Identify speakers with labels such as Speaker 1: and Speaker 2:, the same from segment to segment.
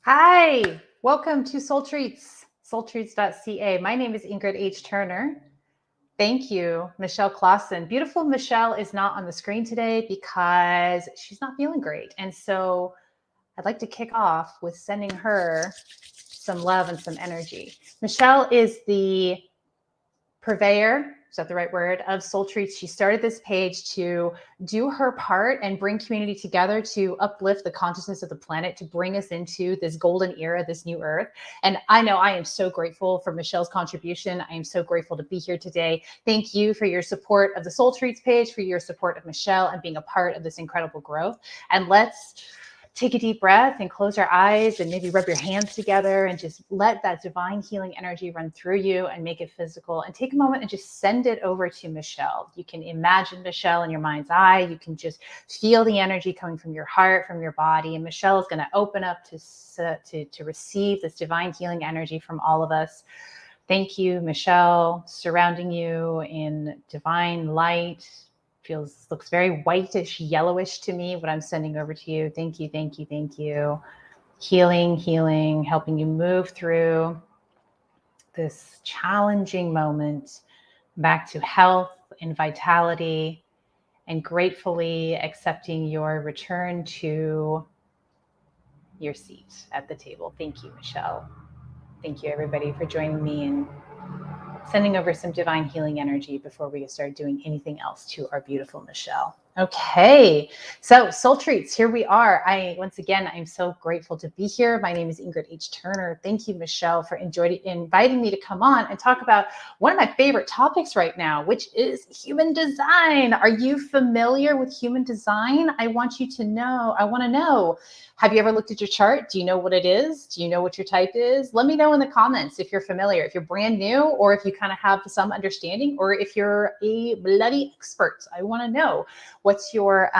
Speaker 1: Hi, welcome to Soul Treats, soultreats.ca. My name is Ingrid H. Turner. Thank you, Michelle Clausen. Beautiful Michelle is not on the screen today because she's not feeling great. And so I'd like to kick off with sending her some love and some energy. Michelle is the purveyor, is that the right word, of Soul Treats. She started this page to do her part and bring community together to uplift the consciousness of the planet, to bring us into this golden era, this new earth. And I know I am so grateful for Michelle's contribution. I am so grateful to be here today. Thank you for your support of the Soul Treats page, for your support of Michelle, and being a part of this incredible growth. And let's take a deep breath and close our eyes and maybe rub your hands together and just let that divine healing energy run through you and make it physical. And take a moment and just send it over to Michelle. You can imagine Michelle in your mind's eye. You can just feel the energy coming from your heart, from your body. And Michelle is going to open up to receive this divine healing energy from all of us. Thank you, Michelle, surrounding you in divine light. Looks very whitish, yellowish to me, what I'm sending over to you. Thank you, thank you, thank you. Healing, helping you move through this challenging moment back to health and vitality, and gratefully accepting your return to your seat at the table. Thank you, Michelle. Thank you, everybody, for joining me and sending over some divine healing energy before we start doing anything else to our beautiful Michelle. Okay, so Soul Treats, here we are. Once again, I'm so grateful to be here. My name is Ingrid H. Turner. Thank you, Michelle, for inviting me to come on and talk about one of my favorite topics right now, which is human design. Are you familiar with human design? I want to know, have you ever looked at your chart? Do you know what it is? Do you know what your type is? Let me know in the comments if you're familiar, if you're brand new, or if you kind of have some understanding, or if you're a bloody expert. I want to know what's your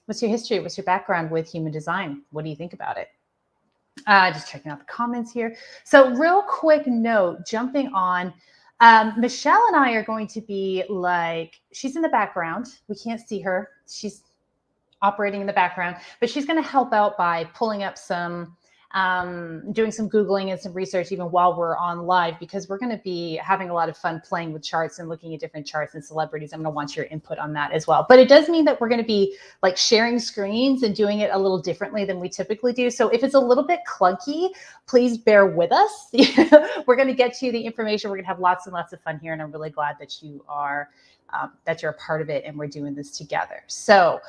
Speaker 1: history? What's your background with human design? What do you think about it? Just checking out the comments here. So real quick note, jumping on, Michelle and I are going to be she's in the background. We can't see her. She's operating in the background, but she's going to help out by pulling up doing some Googling and some research even while we're on live, because we're going to be having a lot of fun playing with charts and looking at different charts and celebrities. I'm going to want your input on that as well. But it does mean that we're going to be sharing screens and doing it a little differently than we typically do. So if it's a little bit clunky, please bear with us. We're going to get to the information. We're going to have lots and lots of fun here. And I'm really glad that you're a part of it and we're doing this together. So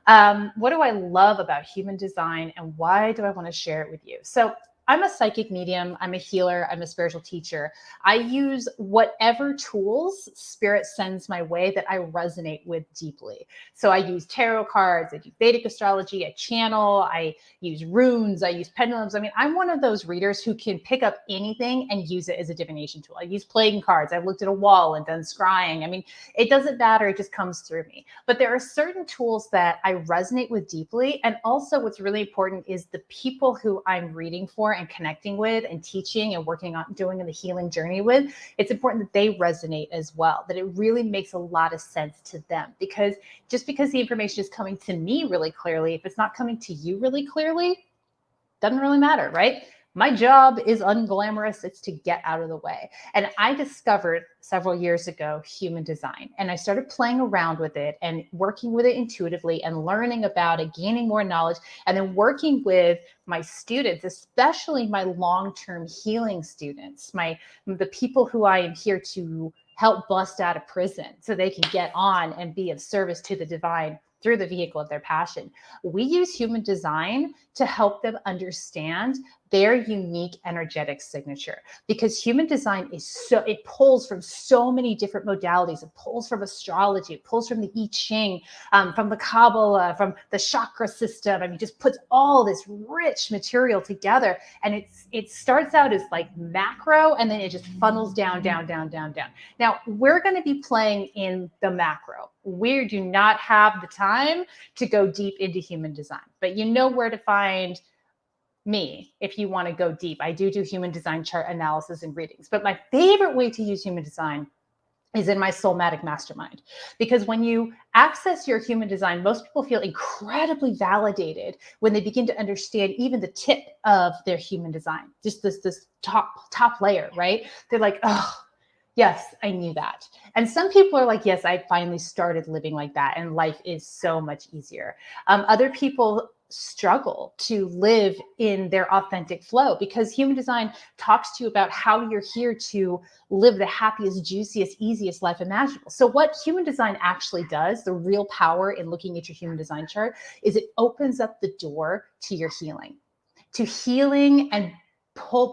Speaker 1: what do I love about human design and why do I want to share it with you? So I'm a psychic medium. I'm a healer. I'm a spiritual teacher. I use whatever tools spirit sends my way that I resonate with deeply. So I use tarot cards. I do Vedic astrology. I channel. I use runes. I use pendulums. I mean, I'm one of those readers who can pick up anything and use it as a divination tool. I use playing cards. I've looked at a wall and done scrying. I mean, it doesn't matter. It just comes through me. But there are certain tools that I resonate with deeply. And also what's really important is the people who I'm reading for and connecting with and teaching and working on doing the healing journey with, it's important that they resonate as well, that it really makes a lot of sense to them. Because just because the information is coming to me really clearly, if it's not coming to you really clearly, doesn't really matter, right? My job is unglamorous. It's to get out of the way. And I discovered several years ago human design, and I started playing around with it and working with it intuitively and learning about it, gaining more knowledge, and then working with my students, especially my long-term healing students, the people who I am here to help bust out of prison so they can get on and be of service to the divine through the vehicle of their passion. We use human design to help them understand their unique energetic signature, because human design it pulls from so many different modalities. It pulls from astrology, it pulls from the I Ching, from the Kabbalah, from the chakra system. I mean, just puts all this rich material together, and it starts out as macro, and then it just funnels down. Now we're going to be playing in the macro. We do not have the time to go deep into human design, but you know where to find me if you want to go deep. I do human design chart analysis and readings, but my favorite way to use human design is in my Soulmatic Mastermind. Because when you access your human design, most people feel incredibly validated when they begin to understand even the tip of their human design, just this top layer, right? They're like, oh, yes, I knew that. And some people are like, yes, I finally started living like that, and life is so much easier. Other people struggle to live in their authentic flow, because human design talks to you about how you're here to live the happiest, juiciest, easiest life imaginable. So what human design actually does, the real power in looking at your human design chart, is it opens up the door to your healing, and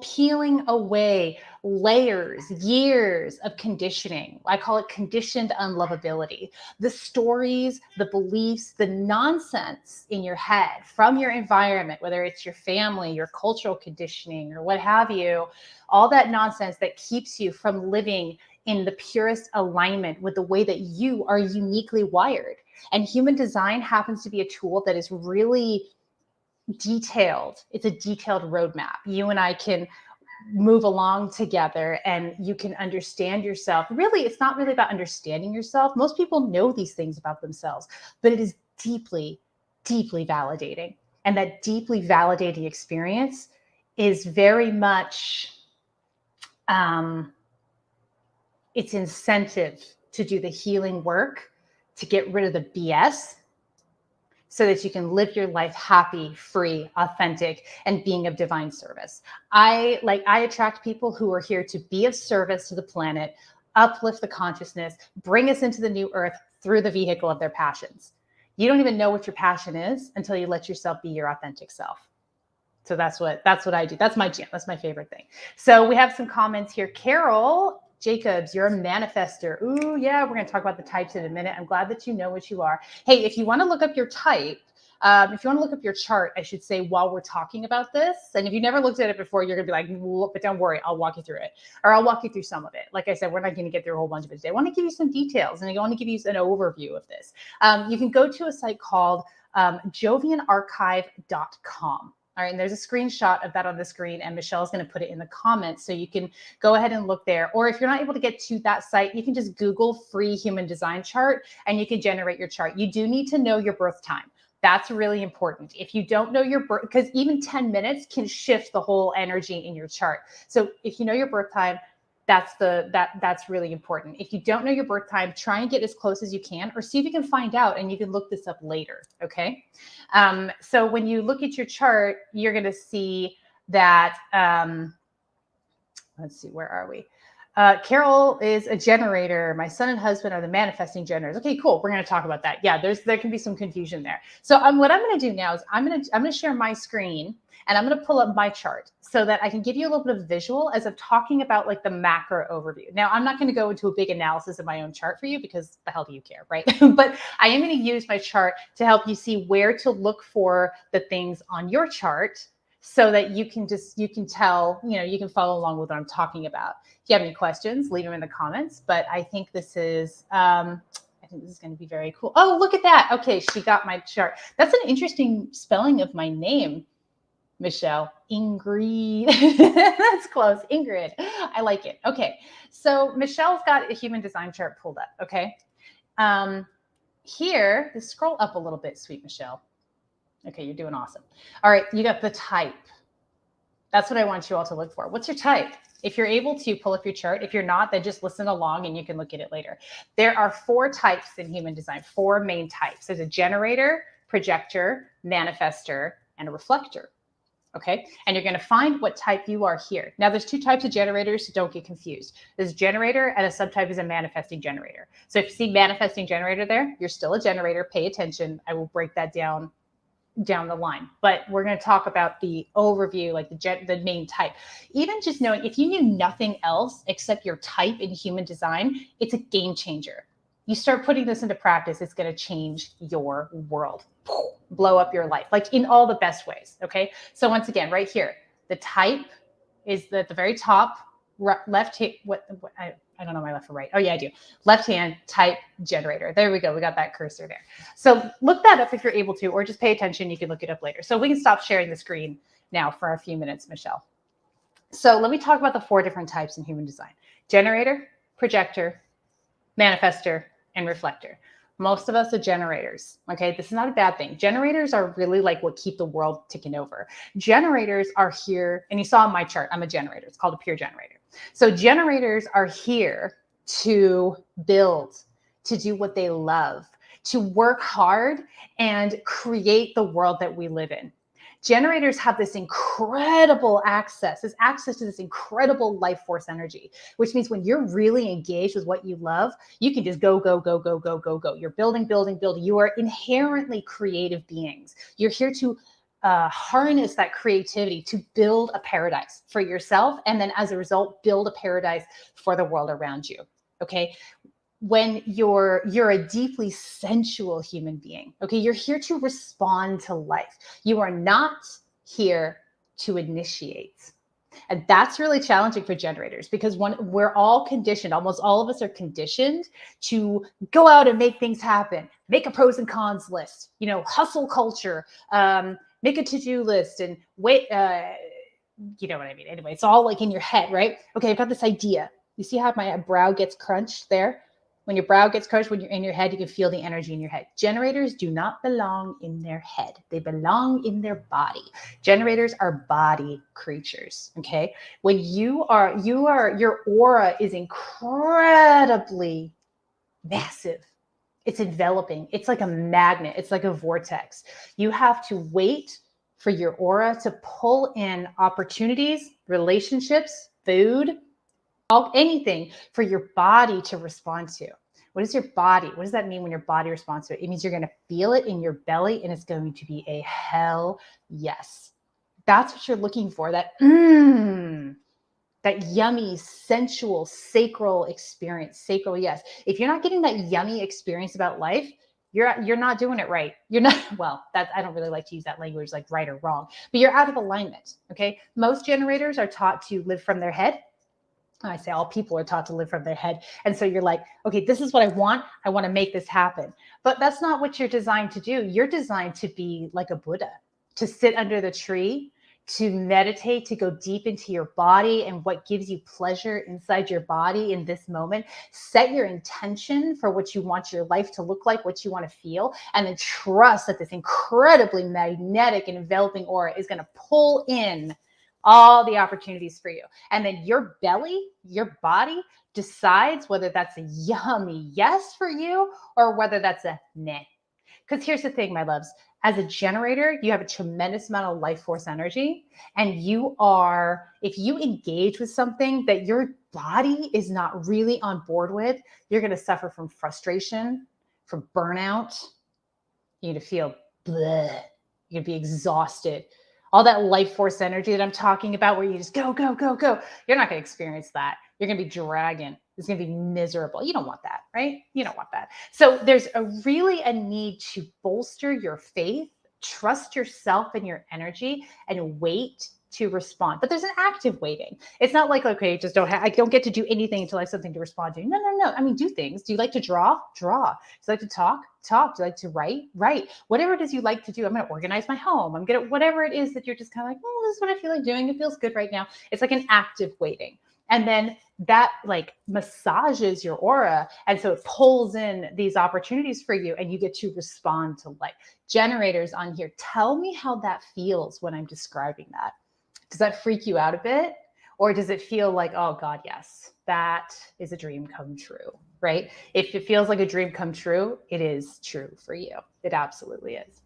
Speaker 1: peeling away layers, years of conditioning. I call it conditioned unlovability. The stories, the beliefs, the nonsense in your head from your environment, whether it's your family, your cultural conditioning, or what have you, all that nonsense that keeps you from living in the purest alignment with the way that you are uniquely wired. And human design happens to be a tool that is really detailed. It's a detailed roadmap. You and I can move along together, and you can understand yourself. Really, it's not really about understanding yourself. Most people know these things about themselves, but it is deeply, deeply validating. And that deeply validating experience is very much it's incentive to do the healing work, to get rid of the BS, so that you can live your life happy, free, authentic, and being of divine service. I attract people who are here to be of service to the planet, uplift the consciousness, bring us into the new earth through the vehicle of their passions. You don't even know what your passion is until you let yourself be your authentic self. So that's what I do. That's my jam. That's my favorite thing. So we have some comments here. Carol Jacobs, you're a manifester. Ooh, yeah, we're going to talk about the types in a minute. I'm glad that you know what you are. Hey, if you want to look up your type, if you want to look up your chart, I should say, while we're talking about this, and if you never looked at it before, you're going to be like, but don't worry, I'll walk you through it, or I'll walk you through some of it. Like I said, we're not going to get through a whole bunch of it today. I want to give you some details, and I want to give you an overview of this. You can go to a site called jovianarchive.com. All right, and there's a screenshot of that on the screen, and Michelle's going to put it in the comments, so you can go ahead and look there. Or if you're not able to get to that site, you can just Google free human design chart, and you can generate your chart. You do need to know your birth time. That's really important. If you don't know your birth, because even 10 minutes can shift the whole energy in your chart. So if you know your birth time, that's really important. If you don't know your birth time, try and get as close as you can, or see if you can find out, and you can look this up later. Okay. So when you look at your chart, you're going to see that, let's see, where are we? Carol is a generator. My son and husband are the manifesting generators. Okay, cool. We're going to talk about that. Yeah, there can be some confusion there. So what I'm going to do now is I'm going to share my screen, and I'm going to pull up my chart so that I can give you a little bit of visual as I'm talking about like the macro overview. Now, I'm not going to go into a big analysis of my own chart for you, because the hell do you care, right? But I am going to use my chart to help you see where to look for the things on your chart, so that you can tell, you can follow along with what I'm talking about. If you have any questions, leave them in the comments. But I think this is going to be very cool. Oh, look at that. Okay, she got my chart. That's an interesting spelling of my name, Michelle. Ingrid. That's close. Ingrid. I like it. Okay, so Michelle's got a human design chart pulled up. Okay, here, just scroll up a little bit, sweet Michelle. Okay, you're doing awesome. All right, you got the type. That's what I want you all to look for. What's your type? If you're able to, pull up your chart. If you're not, then just listen along and you can look at it later. There are 4 types in human design, 4 main types. There's a generator, projector, manifester, and a reflector. Okay, and you're going to find what type you are here. Now, there's 2 types of generators, so don't get confused. There's a generator, and a subtype is a manifesting generator. So if you see manifesting generator there, you're still a generator. Pay attention. I will break that down the line, but we're going to talk about the overview, like the main type. Even just knowing, if you knew nothing else except your type in human design, it's a game changer. You start putting this into practice, it's going to change your world, blow up your life, like in all the best ways. Okay, so once again, right here, the type is at the very top left hand. I don't know my left or right. Oh yeah, I do. Left hand type generator. There we go. We got that cursor there. So look that up if you're able to, or just pay attention. You can look it up later. So we can stop sharing the screen now for a few minutes, Michelle. So let me talk about the 4 different types in human design: generator, projector, manifester, and reflector. Most of us are generators. Okay, this is not a bad thing. Generators are really like what keep the world ticking over. Generators are here, and you saw on my chart, I'm a generator. It's called a pure generator. So generators are here to build, to do what they love, to work hard and create the world that we live in. Generators have this incredible access to this incredible life force energy, which means when you're really engaged with what you love, you can just go, go, go, go, go, go, go. You're building, building, building. You are inherently creative beings. You're here to harness that creativity to build a paradise for yourself. And then as a result, build a paradise for the world around you. Okay. When you're a deeply sensual human being, okay, you're here to respond to life. You are not here to initiate. And that's really challenging for generators because we're all conditioned, almost all of us are conditioned to go out and make things happen, make a pros and cons list, hustle culture, make a to-do list and wait, you know what I mean? Anyway, it's all like in your head, right? Okay, I've got this idea. You see how my brow gets crunched there? When your brow gets crunched, when you're in your head, you can feel the energy in your head. Generators do not belong in their head. They belong in their body. Generators are body creatures, okay? When your aura is incredibly massive. It's enveloping. It's like a magnet. It's like a vortex. You have to wait for your aura to pull in opportunities, relationships, food, anything for your body to respond to. What is your body? What does that mean when your body responds to it? It means you're going to feel it in your belly and it's going to be a hell yes. That's what you're looking for. That yummy, sensual, sacral experience. Sacral yes. If you're not getting that yummy experience about life, you're not doing it right. You're not, well, I don't really like to use that language like right or wrong, but you're out of alignment. Okay. Most generators are taught to live from their head. I say all people are taught to live from their head. And so you're like, okay, this is what I want. I want to make this happen. But that's not what you're designed to do. You're designed to be like a Buddha, to sit under the tree, to meditate, to go deep into your body and what gives you pleasure inside your body in this moment. Set your intention for what you want your life to look like, what you want to feel, and then trust that this incredibly magnetic and enveloping aura is going to pull in all the opportunities for you. And then your belly, your body decides whether that's a yummy yes for you or whether that's a nah. Because here's the thing, my loves, as a generator, you have a tremendous amount of life force energy. And if you engage with something that your body is not really on board with, you're going to suffer from frustration, from burnout. You're going to feel bleh. You're going to be exhausted. All that life force energy that I'm talking about where you just go, go, go, go. You're not going to experience that. You're going to be dragging. It's going to be miserable. You don't want that, right? You don't want that. So there's really a need to bolster your faith, trust yourself and your energy, and wait to respond. But there's an active waiting. It's not like, okay, just I don't get to do anything until I have something to respond to. No. I mean, do things. Do you like to draw? Draw. Do you like to talk? Talk. Do you like to write? Write. Whatever it is you like to do. I'm going to organize my home. I'm going to, whatever it is that you're just kind of like, oh, this is what I feel like doing. It feels good right now. It's like an active waiting. And then that like massages your aura. And so it pulls in these opportunities for you and you get to respond to life. Generators on here, tell me how that feels when I'm describing that. Does that freak you out a bit? Or does it feel like, oh God, yes, that is a dream come true, right? If it feels like a dream come true, it is true for you. It absolutely is.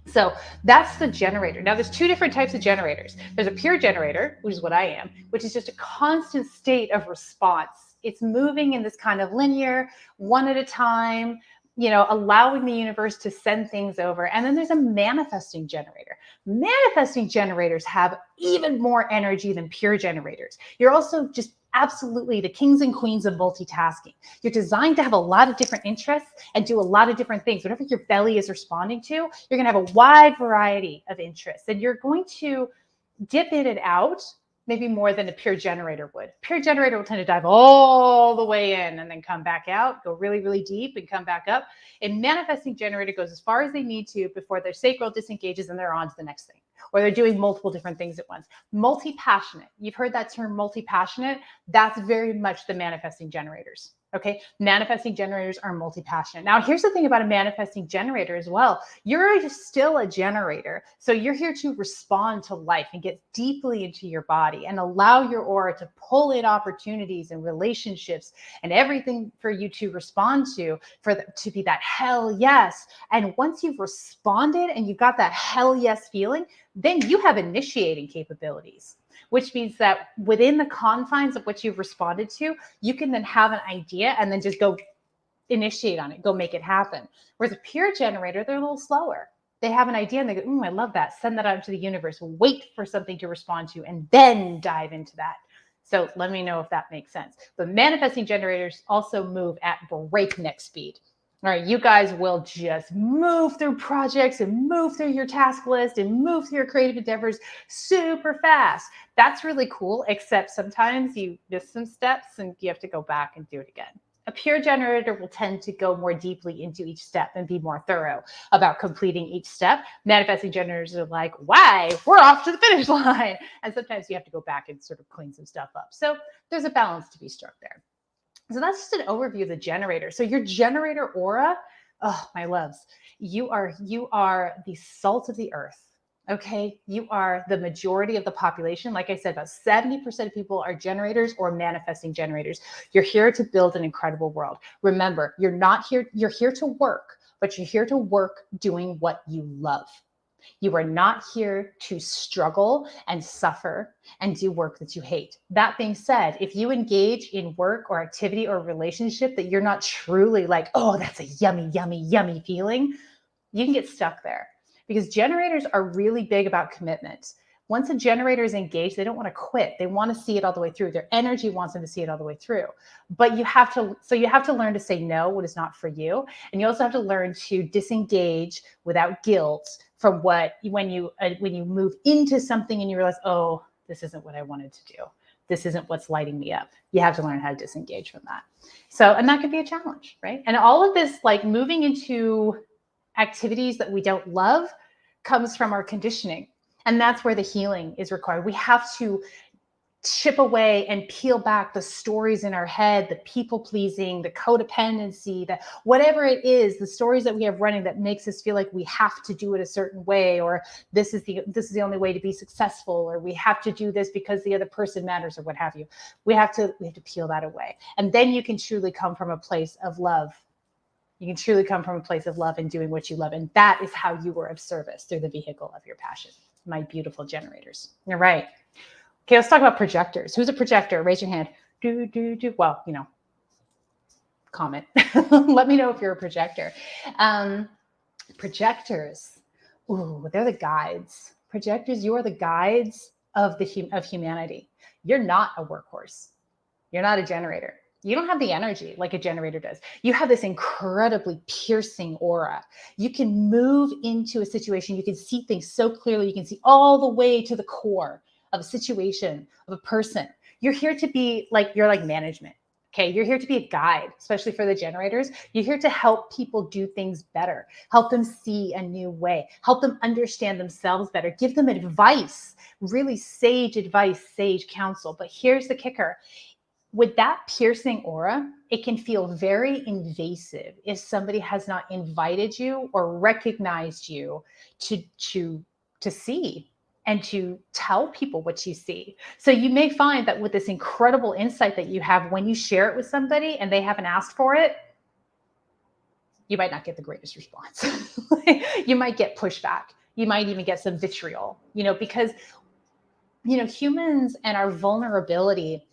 Speaker 1: So that's the generator. Now there's two different types of generators. There's a pure generator, which is what I am, which is just a constant state of response. It's moving in this kind of linear, one at a time, allowing the universe to send things over. And then there's a manifesting generator. Manifesting generators have even more energy than pure generators. You're also just absolutely the kings and queens of multitasking. You're designed to have a lot of different interests and do a lot of different things. Whatever your belly is responding to, you're going to have a wide variety of interests, and you're going to dip in and out maybe more than a pure generator would. Pure generator will tend to dive all the way in and then come back out, go really, really deep and come back up. A manifesting generator goes as far as they need to before their sacral disengages and they're on to the next thing. Or they're doing multiple different things at once. Multi-passionate. You've heard that term multi-passionate. That's very much the manifesting generators. Okay. Manifesting generators are multi-passionate. Now, here's the thing about a manifesting generator as well. You're still a generator. So you're here to respond to life and get deeply into your body and allow your aura to pull in opportunities and relationships and everything for you to respond to, to be that hell yes. And once you've responded and you got that hell yes feeling, then you have initiating capabilities, which means that within the confines of what you've responded to, you can then have an idea and then just go initiate on it, go make it happen. Whereas a pure generator, they're a little slower. They have an idea and they go, I love that. Send that out into the universe, wait for something to respond to, and then dive into that. So let me know if that makes sense. But manifesting generators also move at breakneck speed. All right, you guys will just move through projects and move through your task list and move through your creative endeavors super fast. That's really cool, except sometimes you miss some steps and you have to go back and do it again. A pure generator will tend to go more deeply into each step and be more thorough about completing each step. Manifesting generators are like, why? We're off to the finish line. And sometimes you have to go back and sort of clean some stuff up. So there's a balance to be struck there. So that's just an overview of the generator. So your generator aura, oh, my loves, you are the salt of the earth. Okay, you are the majority of the population. Like I said, about 70% of people are generators or manifesting generators. You're here to build an incredible world. Remember, you're here to work, but you're here to work doing what you love. You are not here to struggle and suffer and do work that you hate. That being said, if you engage in work or activity or relationship that you're not truly like, oh, that's a yummy, yummy, yummy feeling, you can get stuck there because generators are really big about commitment. Once a generator is engaged, they don't want to quit. They want to see it all the way through. Their energy wants them to see it all the way through. But you have to learn to say no when it's not for you. And you also have to learn to disengage without guilt from when you move into something and you realize, oh, this isn't what I wanted to do. This isn't what's lighting me up. You have to learn how to disengage from that. So, and that could be a challenge, right? And all of this, like moving into activities that we don't love, comes from our conditioning. And that's where the healing is required. We have to chip away and peel back the stories in our head, the people pleasing, the codependency, that whatever it is, the stories that we have running that makes us feel like we have to do it a certain way, or this is the only way to be successful, or we have to do this because the other person matters, or what have you. We have to peel that away. And then you can truly come from a place of love. You can truly come from a place of love and doing what you love. And that is how you were of service, through the vehicle of your passion. My beautiful generators. You're right. Okay, let's talk about projectors. Who's a projector? Raise your hand. Well, comment. Let me know if you're a projector. Projectors. Ooh, they're the guides. Projectors, you are the guides of humanity. You're not a workhorse. You're not a generator. You don't have the energy like a generator does. You have this incredibly piercing aura. You can move into a situation. You can see things so clearly. You can see all the way to the core of a situation, of a person. You're here to be you're like management. Okay. You're here to be a guide, especially for the generators. You're here to help people do things better, help them see a new way, help them understand themselves better, give them advice, really sage advice, sage counsel. But here's the kicker. With that piercing aura, it can feel very invasive if somebody has not invited you or recognized you to see and to tell people what you see. So you may find that with this incredible insight that you have, when you share it with somebody and they haven't asked for it, you might not get the greatest response. You might get pushback. You might even get some vitriol, because, humans and our vulnerability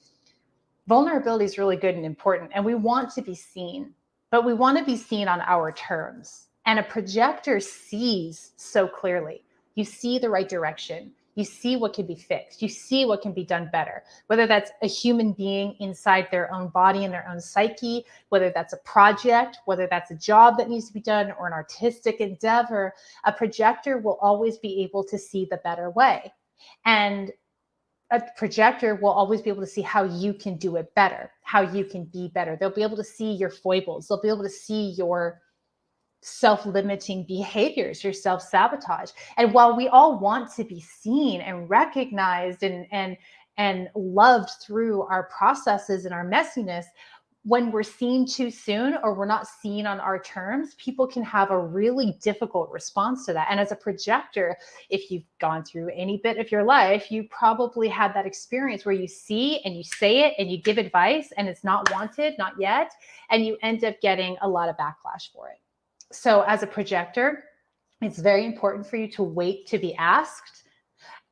Speaker 1: is really good and important, and we want to be seen, but we want to be seen on our terms. And a projector sees so clearly. You see the right direction. You see what can be fixed. You see what can be done better, whether that's a human being inside their own body and their own psyche, whether that's a project, whether that's a job that needs to be done, or an artistic endeavor. A projector will always be able to see the better way. And a projector will always be able to see how you can do it better, how you can be better. They'll be able to see your foibles. They'll be able to see your self-limiting behaviors, your self-sabotage. And while we all want to be seen and recognized and loved through our processes and our messiness, when we're seen too soon or we're not seen on our terms, people can have a really difficult response to that. And as a projector, if you've gone through any bit of your life, you probably had that experience where you see and you say it and you give advice and it's not wanted, not yet, and you end up getting a lot of backlash for it. So as a projector, it's very important for you to wait to be asked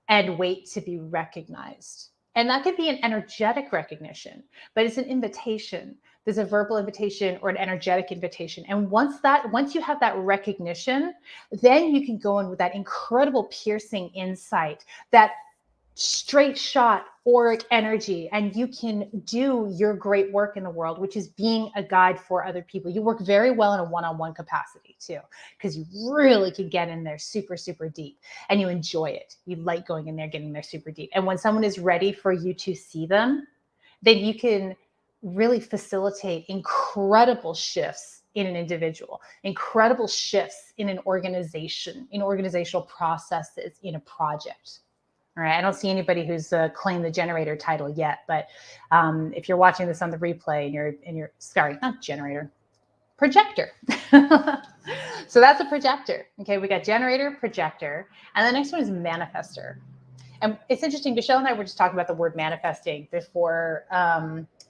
Speaker 1: and wait to be recognized. And that could be an energetic recognition, but it's an invitation. There's a verbal invitation or an energetic invitation. And once you have that recognition, then you can go in with that incredible piercing insight, that straight shot auric energy, and you can do your great work in the world, which is being a guide for other people. You work very well in a one-on-one capacity too, because you really can get in there super, super deep and you enjoy it. You like going in there, getting there super deep. And when someone is ready for you to see them, then you can really facilitate incredible shifts in an individual, incredible shifts in an organization, in organizational processes, in a project. All right, I don't see anybody who's claimed the generator title yet, but if you're watching this on the replay and you're sorry, not generator, projector. So that's a projector. Okay, we got generator, projector, and the next one is manifester. And it's interesting, Michelle and I were just talking about the word manifesting before,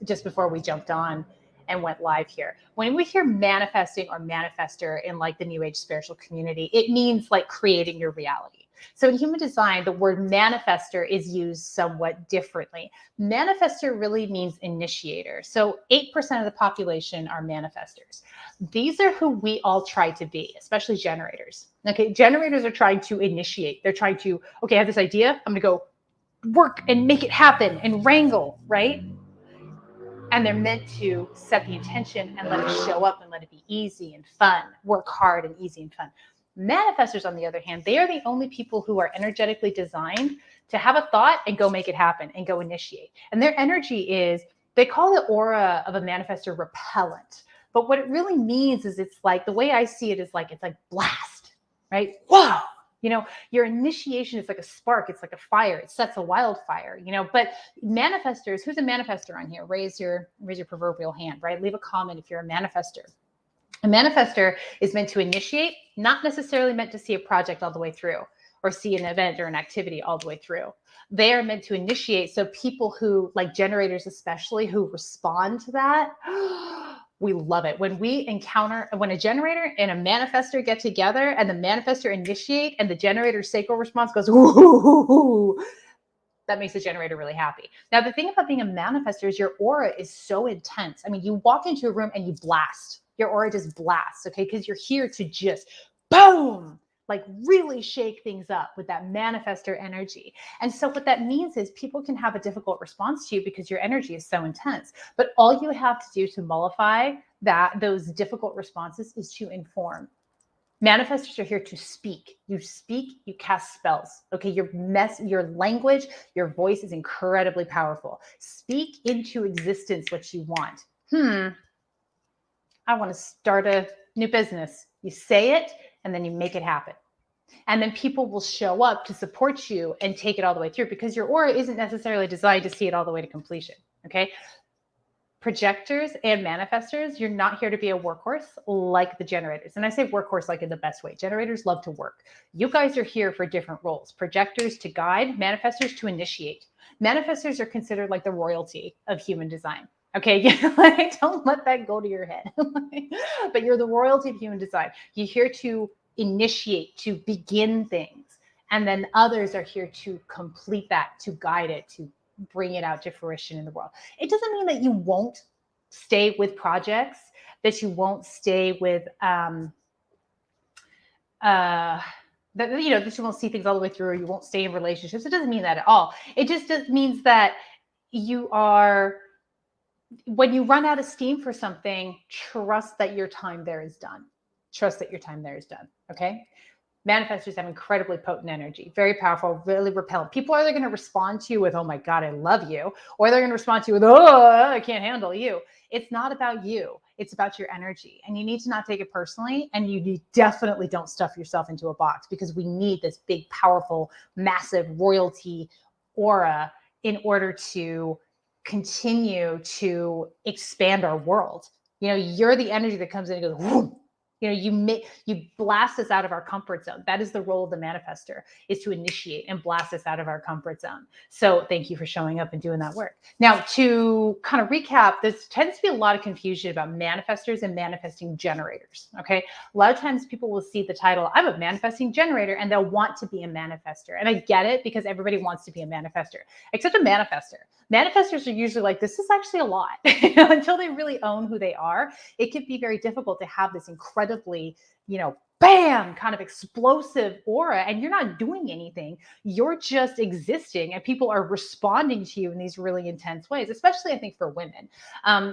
Speaker 1: just before we jumped on and went live here. When we hear manifesting or manifester in like the New Age spiritual community, it means like creating your reality. So in human design, the word manifester is used somewhat differently. Manifester really means initiator. So 8% of the population are manifestors. These are who we all try to be, especially generators. Okay, generators are trying to initiate. They're trying to, okay, I have this idea. I'm going to go work and make it happen and wrangle, right? And they're meant to set the intention and let it show up and let it be easy and fun, work hard and easy and fun. Manifestors, on the other hand, they are the only people who are energetically designed to have a thought and go make it happen and go initiate. And their energy is, they call the aura of a manifestor repellent. But what it really means is it's like, the way I see it is like, it's like blast, right? Whoa! You know, your initiation is like a spark. It's like a fire. It sets a wildfire, you know, but manifestors, who's a manifestor on here? Raise your proverbial hand, right? Leave a comment if you're a manifestor. A manifestor is meant to initiate, not necessarily meant to see a project all the way through or see an event or an activity all the way through. They are meant to initiate. So people who, like generators especially, who respond to that, we love it. When a generator and a manifestor get together and the manifestor initiate and the generator's sacral response goes, ooh, that makes the generator really happy. Now, the thing about being a manifestor is your aura is so intense. I mean, you walk into a room and you blast. Your aura just blasts, okay? Because you're here to just boom, like really shake things up with that manifestor energy. And so what that means is people can have a difficult response to you because your energy is so intense. But all you have to do to mollify those difficult responses is to inform. Manifestors are here to speak. You speak, you cast spells. Okay, your language, your voice is incredibly powerful. Speak into existence what you want. I want to start a new business. You say it and then you make it happen. And then people will show up to support you and take it all the way through, because your aura isn't necessarily designed to see it all the way to completion. Okay. Projectors and manifestors, you're not here to be a workhorse like the generators. And I say workhorse like in the best way. Generators love to work. You guys are here for different roles. Projectors to guide, manifestors to initiate. Manifestors are considered like the royalty of human design. Okay, like, don't let that go to your head. But you're the royalty of human design. You're here to initiate, to begin things. And then others are here to complete that, to guide it, to bring it out to fruition in the world. It doesn't mean that you won't stay with projects, that you won't stay with, that you won't see things all the way through, or you won't stay in relationships. It doesn't mean that at all. It just means that you are, when you run out of steam for something, trust that your time there is done. Trust that your time there is done. Okay. Manifestors have incredibly potent energy, very powerful, really repellent. People are either going to respond to you with, oh my God, I love you, or they're going to respond to you with, oh, I can't handle you. It's not about you. It's about your energy. And you need to not take it personally. And you definitely don't stuff yourself into a box, because we need this big, powerful, massive royalty aura in order to continue to expand our world. You're the energy that comes in and goes, whoom. You blast us out of our comfort zone. That is the role of the manifester, is to initiate and blast us out of our comfort zone. So thank you for showing up and doing that work. Now, to kind of recap, there tends to be a lot of confusion about manifestors and manifesting generators. Okay. A lot of times people will see the title, I'm a manifesting generator, and they'll want to be a manifestor. And I get it, because everybody wants to be a manifestor, except a manifestor. Manifestors are usually like, this is actually a lot. Until they really own who they are, it can be very difficult to have this incredibly, bam, kind of explosive aura, and you're not doing anything. You're just existing, and people are responding to you in these really intense ways, especially I think for women.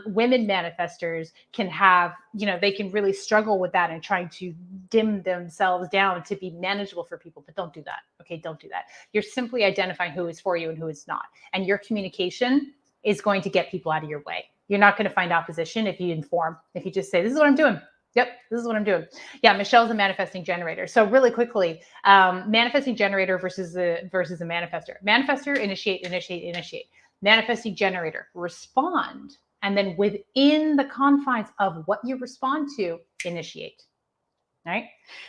Speaker 1: Women manifestors can have, they can really struggle with that and trying to dim themselves down to be manageable for people, but don't do that. Okay, don't do that. You're simply identifying who is for you and who is not. And your communication is going to get people out of your way. You're not going to find opposition if you inform, if you just say, this is what I'm doing. Yep, this is what I'm doing. Yeah, Michelle's a manifesting generator. So really quickly, manifesting generator versus a manifestor. Manifestor, initiate. Manifesting generator, respond. And then within the confines of what you respond to, initiate. All right.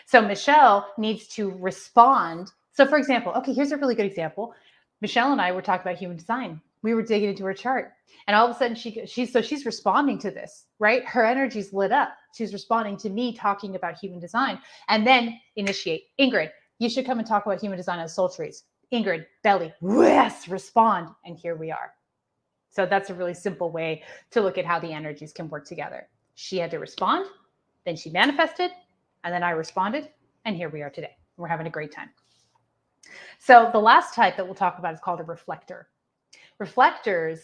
Speaker 1: So Michelle needs to respond. So for example, okay, here's a really good example. Michelle and I were talking about human design. We were digging into her chart, and all of a sudden she's responding to this, right? Her energy's lit up. She's responding to me talking about human design, and then initiate. Ingrid, you should come and talk about human design on Soul Trees. Ingrid, belly, yes, respond. And here we are. So that's a really simple way to look at how the energies can work together. She had to respond, then she manifested, and then I responded, and here we are today. We're having a great time. So the last type that we'll talk about is called a reflector. Reflectors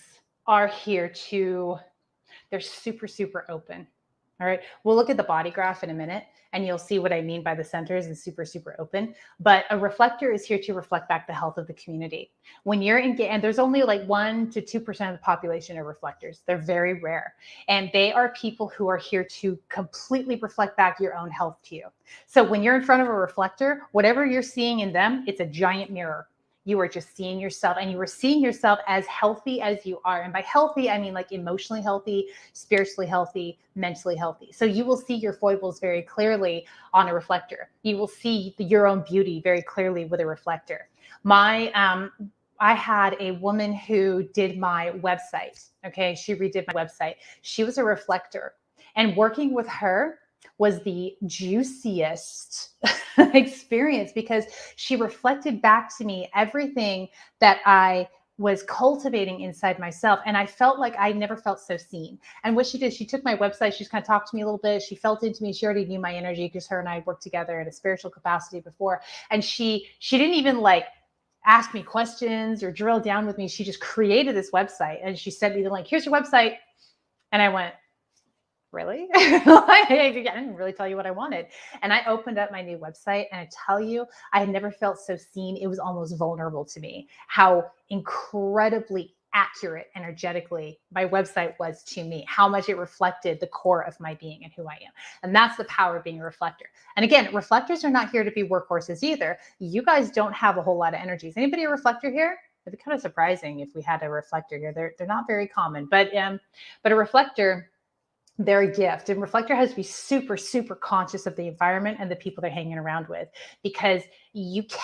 Speaker 1: are here they're super, super open. All right. We'll look at the body graph in a minute, and you'll see what I mean by the centers and super, super open. But a reflector is here to reflect back the health of the community. When you're engaged, and there's only like 1% to 2% of the population are reflectors. They're very rare. And they are people who are here to completely reflect back your own health to you. So when you're in front of a reflector, whatever you're seeing in them, it's a giant mirror. You are just seeing yourself, and you are seeing yourself as healthy as you are. And by healthy, I mean like emotionally healthy, spiritually healthy, mentally healthy. So you will see your foibles very clearly on a reflector. You will see your own beauty very clearly with a reflector. I had a woman who did my website. Okay. She redid my website. She was a reflector, and working with her was the juiciest experience, because she reflected back to me everything that I was cultivating inside myself. And I felt like I never felt so seen. And what she did, she took my website, she just kind of talked to me a little bit. She felt into me. She already knew my energy, because her and I worked together in a spiritual capacity before. And she didn't even like ask me questions or drill down with me. She just created this website, and she sent me the link. Here's your website. And I went, really? I didn't really tell you what I wanted. And I opened up my new website, and I tell you, I had never felt so seen. It was almost vulnerable to me how incredibly accurate energetically my website was to me, how much it reflected the core of my being and who I am. And that's the power of being a reflector. And again, reflectors are not here to be workhorses either. You guys don't have a whole lot of energies. Anybody a reflector here? It'd be kind of surprising if we had a reflector here. They're not very common, but a reflector, they're a gift. And reflector has to be super, super conscious of the environment and the people they're hanging around with, because it's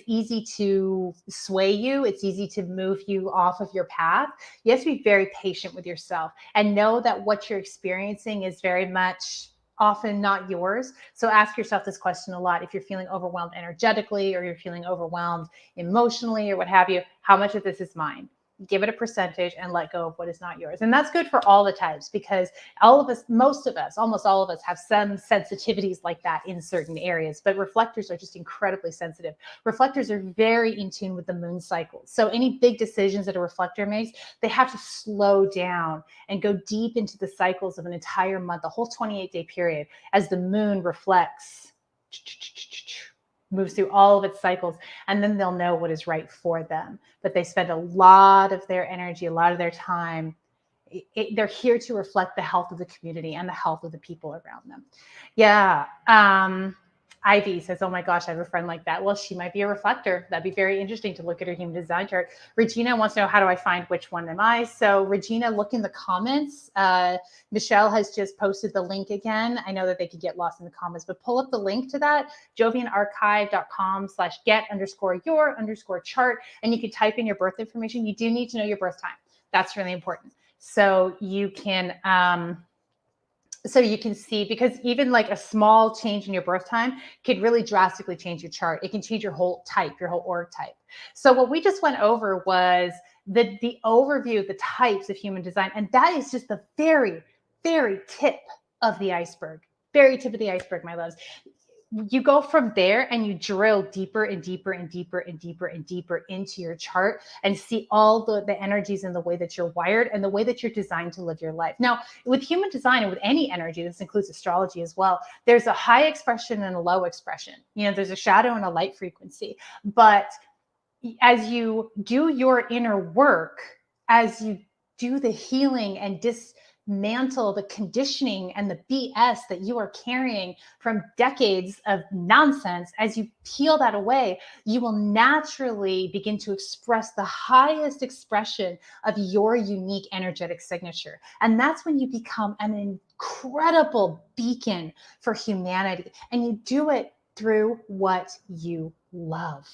Speaker 1: easy to sway you. It's easy to move you off of your path. You have to be very patient with yourself and know that what you're experiencing is very much often not yours. So ask yourself this question a lot. If you're feeling overwhelmed energetically, or you're feeling overwhelmed emotionally, or what have you, how much of this is mine? Give it a percentage and let go of what is not yours. And that's good for all the types, because all of us, most of us, almost all of us have some sensitivities like that in certain areas, but reflectors are just incredibly sensitive. Reflectors are very in tune with the moon cycles. So any big decisions that a reflector makes, they have to slow down and go deep into the cycles of an entire month, the whole 28-day period, as the moon reflects, moves through all of its cycles, and then they'll know what is right for them. But they spend a lot of their energy, a lot of their time. They're here to reflect the health of the community and the health of the people around them. Yeah. Ivy says, oh my gosh, I have a friend like that. Well, she might be a reflector. That'd be very interesting to look at her human design chart. Regina wants to know, how do I find which one am I? So Regina, look in the comments. Michelle has just posted the link again. I know that they could get lost in the comments, but pull up the link to that, jovianarchive.com/get_your_chart. And you can type in your birth information. You do need to know your birth time. That's really important. So you can see, because even like a small change in your birth time could really drastically change your chart. It can change your whole type, your whole org type. So what we just went over was the overview of the types of human design. And that is just the very, very tip of the iceberg. Very tip of the iceberg, my loves. You go from there and you drill deeper and deeper and deeper and deeper and deeper into your chart and see all the energies and the way that you're wired and the way that you're designed to live your life. Now, with human design and with any energy, this includes astrology as well, there's a high expression and a low expression. You know, there's a shadow and a light frequency. But as you do your inner work, as you do the healing and dismantle the conditioning and the BS that you are carrying from decades of nonsense, as you peel that away, you will naturally begin to express the highest expression of your unique energetic signature. And that's when you become an incredible beacon for humanity. And you do it through what you love.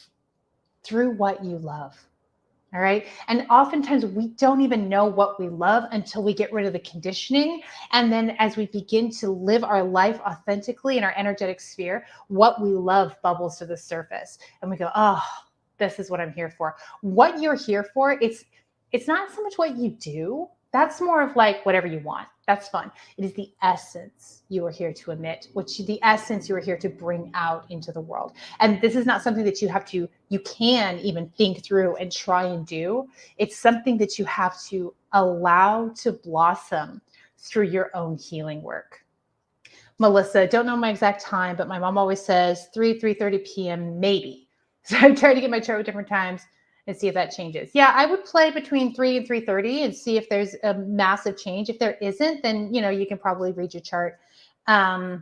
Speaker 1: Through what you love. All right. And oftentimes we don't even know what we love until we get rid of the conditioning. And then as we begin to live our life authentically in our energetic sphere, what we love bubbles to the surface. And we go, oh, this is what I'm here for. What you're here for, it's not so much what you do. That's more of like whatever you want. That's fun. It is the essence you are here to emit, the essence you are here to bring out into the world. And this is not something that you can even think through and try and do. It's something that you have to allow to blossom through your own healing work. Melissa, don't know my exact time, but my mom always says 3:30 p.m. maybe. So I try to get my chart at different times and see if that changes. Yeah, I would play between 3 and 3:30 and see if there's a massive change. If there isn't, then you can probably read your chart. You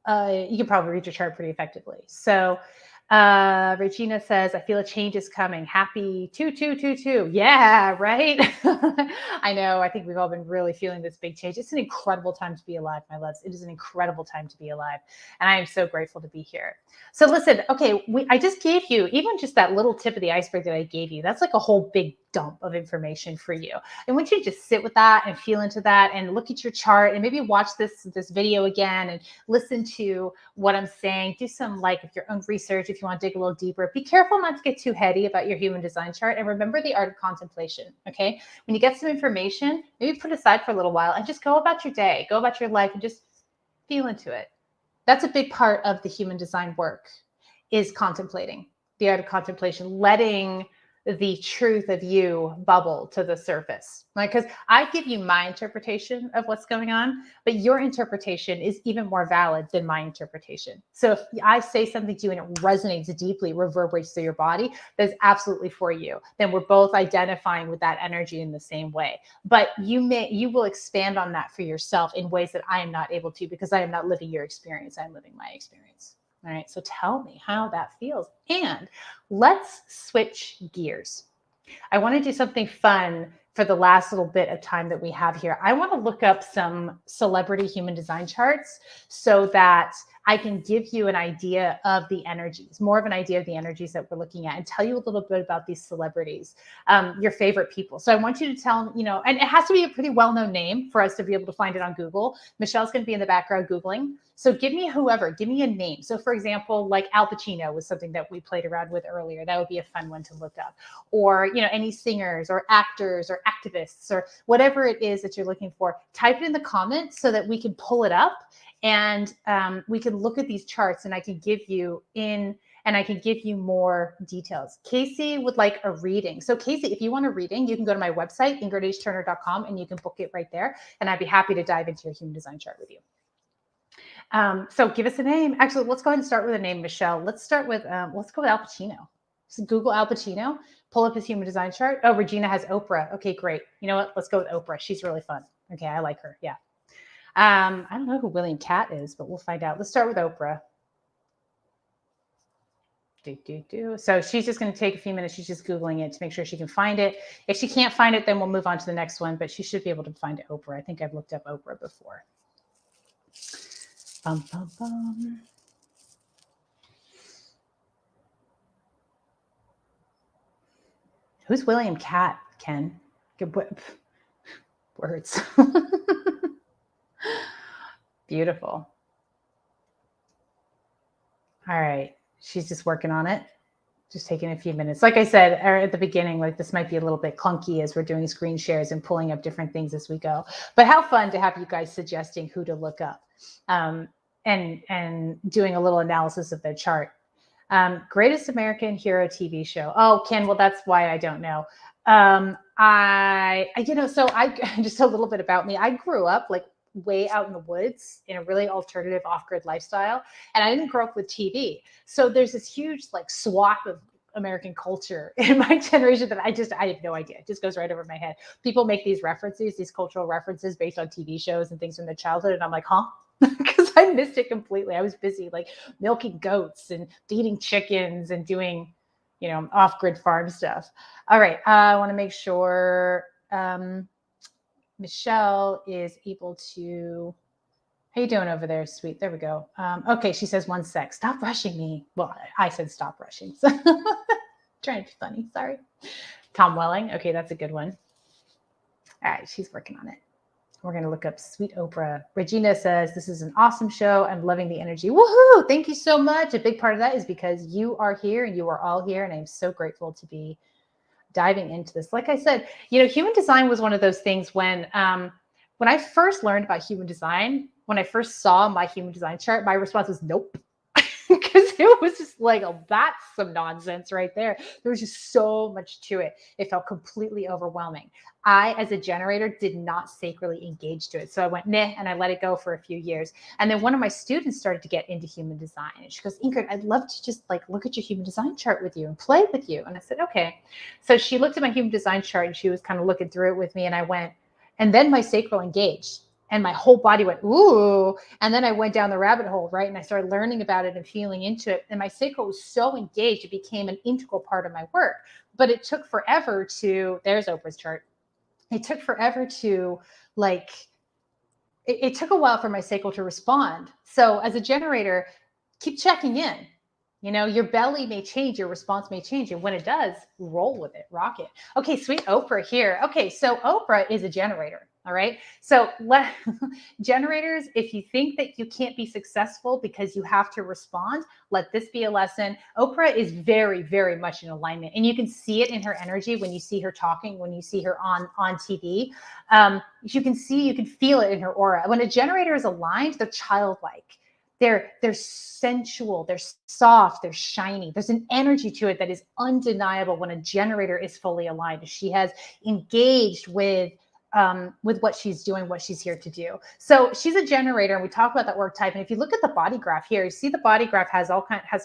Speaker 1: can probably read your chart pretty effectively. So Regina says, I feel a change is coming. Happy 2222. Yeah, right. I know. I think we've all been really feeling this big change. It's an incredible time to be alive, my loves. It is an incredible time to be alive. And I am so grateful to be here. So listen, okay, I just gave you even just that little tip of the iceberg that I gave you. That's like a whole big dump of information for you. I want you to just sit with that and feel into that and look at your chart and maybe watch this video again and listen to what I'm saying. Do some of your own research if you want to dig a little deeper. Be careful not to get too heady about your human design chart, and remember the art of contemplation. Okay, when you get some information, maybe put it aside for a little while and just go about your day, go about your life, and just feel into it. That's a big part of the human design work, is contemplating, the art of contemplation, letting the truth of you bubble to the surface, right? Because I give you my interpretation of what's going on, but your interpretation is even more valid than my interpretation. So if I say something to you and it resonates deeply, reverberates through your body, that's absolutely for you. Then we're both identifying with that energy in the same way. But you will expand on that for yourself in ways that I am not able to, because I am not living your experience. I'm living my experience. All right, so tell me how that feels. And let's switch gears. I want to do something fun for the last little bit of time that we have here. I want to look up some celebrity human design charts so that I can give you an idea of the energies, more of an idea of the energies that we're looking at, and tell you a little bit about these celebrities, your favorite people. So I want you to tell, and it has to be a pretty well-known name for us to be able to find it on Google. Michelle's going to be in the background Googling. So give me give me a name. So for example, like Al Pacino was something that we played around with earlier. That would be a fun one to look up. Or, any singers or actors or activists or whatever it is that you're looking for. Type it in the comments so that we can pull it up and we can look at these charts, and I can give you more details. Casey would like a reading. So Casey, if you want a reading, you can go to my website, ingridhturner.com, and you can book it right there. And I'd be happy to dive into your human design chart with you. So give us a name. Actually, let's go ahead and start with a name, Michelle. Let's start with, let's go with Al Pacino. So Google Al Pacino, pull up his human design chart. Oh, Regina has Oprah. Okay, great. You know what? Let's go with Oprah. She's really fun. Okay, I like her. Yeah. I don't know who William Catt is, but we'll find out. Let's start with Oprah. So she's just going to take a few minutes. She's just Googling it to make sure she can find it. If she can't find it, then we'll move on to the next one, but she should be able to find Oprah. I think I've looked up Oprah before. Bum, bum, bum. Who's William Catt, Ken? Good words. Beautiful. All right. She's just working on it. Just taking a few minutes. Like I said at the beginning, like this might be a little bit clunky as we're doing screen shares and pulling up different things as we go. But how fun to have you guys suggesting who to look up and doing a little analysis of their chart. Greatest American Hero TV show. Oh, Ken, well, that's why I don't know. So just a little bit about me. I grew up like way out in the woods in a really alternative off-grid lifestyle. And I didn't grow up with TV. So there's this huge like swath of American culture in my generation that I have no idea. It just goes right over my head. People make these references, these cultural references based on TV shows and things from their childhood. And I'm like, huh? Because I missed it completely. I was busy like milking goats and feeding chickens and doing, off-grid farm stuff. All right. I want to make sure Michelle is able to. How you doing over there, sweet? There we go. Okay, she says 1 sec. Stop rushing me. Well, I said stop rushing. So trying to be funny. Sorry. Tom Welling. Okay, that's a good one. All right, she's working on it. We're going to look up Sweet Oprah. Regina says, this is an awesome show. I'm loving the energy. Woohoo! Thank you so much. A big part of that is because you are here and you are all here. And I'm so grateful to be diving into this. Like I said, human design was one of those things when I first learned about human design, when I first saw my human design chart, my response was nope. Because it was just like, oh, that's some nonsense right there. There was just so much to it. It felt completely overwhelming. I, as a generator, did not sacredly engage to it. So I went, meh, and I let it go for a few years. And then one of my students started to get into human design. And she goes, Ingrid, I'd love to just like look at your human design chart with you and play with you. And I said, okay. So she looked at my human design chart and she was kind of looking through it with me. And I went, and then my sacral engaged. And my whole body went, ooh. And then I went down the rabbit hole, right? And I started learning about it and feeling into it. And my sacral was so engaged, it became an integral part of my work. But it took forever there's Oprah's chart. It took forever to it took a while for my sacral to respond. So as a generator, keep checking in. Your belly may change, your response may change. And when it does, roll with it, rock it. Okay, Sweet Oprah here. Okay, so Oprah is a generator. All right. So generators, if you think that you can't be successful because you have to respond, let this be a lesson. Oprah is very, very much in alignment. And you can see it in her energy when you see her talking, when you see her on TV. You can feel it in her aura. When a generator is aligned, they're childlike. They're sensual, they're soft, they're shiny. There's an energy to it that is undeniable when a generator is fully aligned. She has engaged with what she's doing, what she's here to do. So she's a generator, and we talk about that work type. And if you look at the body graph here, you see the body graph has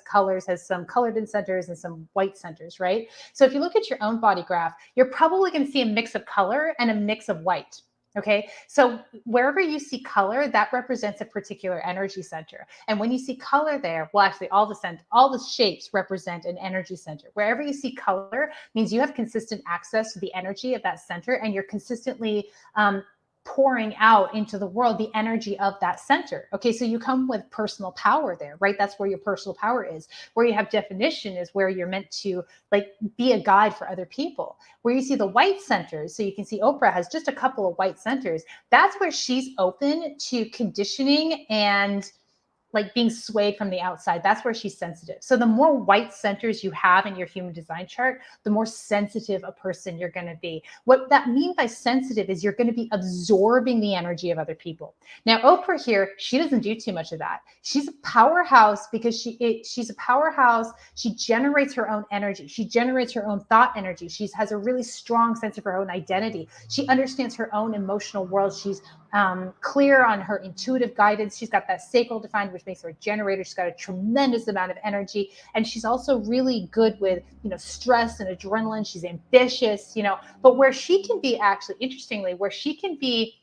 Speaker 1: colors, has some colored in centers and some white centers, right? So if you look at your own body graph, you're probably going to see a mix of color and a mix of white. Okay, so wherever you see color, that represents a particular energy center. And when you see color there, well, actually all the shapes represent an energy center. Wherever you see color means you have consistent access to the energy of that center, and you're consistently pouring out into the world the energy of that center. Okay, so you come with personal power there, right? That's where your personal power is. Where you have definition is where you're meant to be a guide for other people. Where you see the white centers, so you can see Oprah has just a couple of white centers. That's where she's open to conditioning and being swayed from the outside. That's where she's sensitive. So the more white centers you have in your human design chart, the more sensitive a person you're going to be. What that means by sensitive is you're going to be absorbing the energy of other people. Now, Oprah here, she doesn't do too much of that. She's a powerhouse because she's a powerhouse. She generates her own energy. She generates her own thought energy. She has a really strong sense of her own identity. She understands her own emotional world. She's clear on her intuitive guidance. She's got that sacral defined, which makes her a generator. She's got a tremendous amount of energy. And she's also really good with, stress and adrenaline. She's ambitious, but where she can be actually, interestingly, where she can be